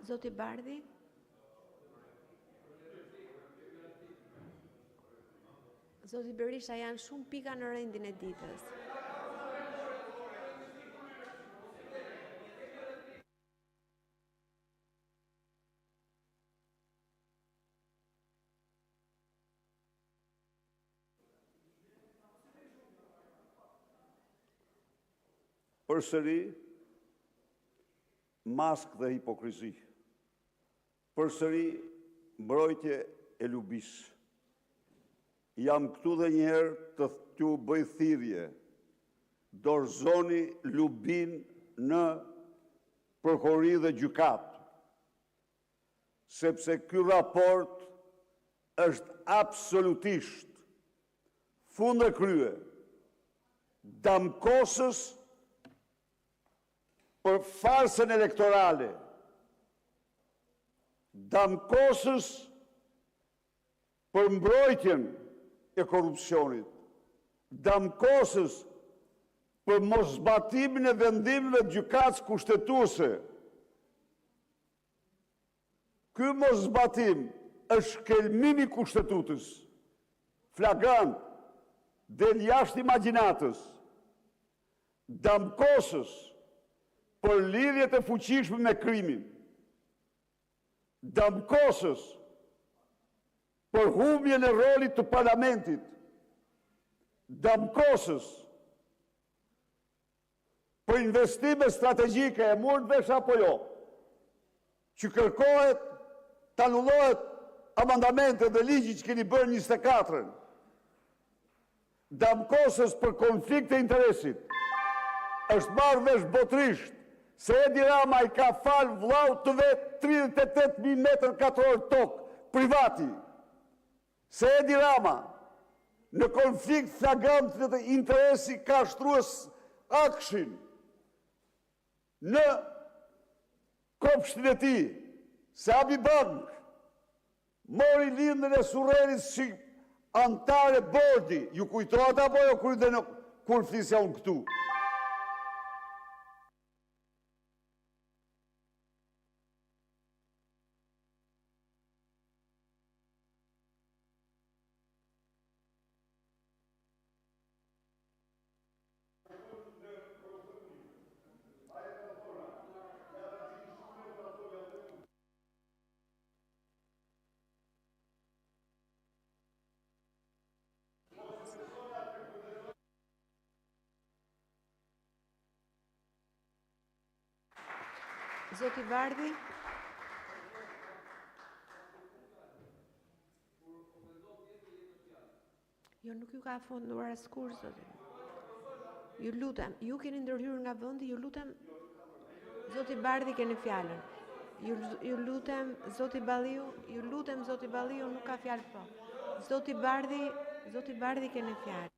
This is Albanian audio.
Zoti Bardhi. Zoti Berisha, janë shumë pika në rendin e ditës. Përsëri, mask dhe hipokrizi. Përsëri, mbrojtje e lubis. Jam këtu dhe njëherë të t'ju bëj thirrje. Dorëzoni lubin në prokurori dhe gjykat. Sepse ky raport është absolutisht fundë krye damkosës për farsën elektorale, damkosës për mbrojtjen e korrupsionit, damkosës për mosbatimin e vendimeve të gjykatës kushtetuese. Ky mosbatim është shkelmimi kushtetutës, flagrant, del jashtë imagjinatës, damkosës për lidhjet e fuqishme me krimin, damkosës për humbjen e rolit të parlamentit, damkosës për investime strategjike, e morën vesh apo jo, që kërkohet të anullohet amandamente dhe ligji që keni bërë 24-ën, damkosës për konflikt e interesit, është marrë vesh botrisht se Edi Rama i ka falë vllau të vetë 38.000 metrë katror tokë privati. Se Edi Rama në konflikt flagrant të interesi ka shtrues akshin në kopshtin e tij, se Abi Bank mori lindën e Surrerit si antare bordi. Ju kujtohet apo jo kur flisja unë këtu? Zoti Bardhi. Jo, nuk ju ka fonduar askur, zoti. Ju lutem, ju keni ndërhyrë nga vendi, ju lutem. Zoti Bardhi keni fjalën. Ju lutem, zoti Balliu, ju lutem, zoti Balliu nuk ka fjalë po. Zoti Bardhi keni fjalë.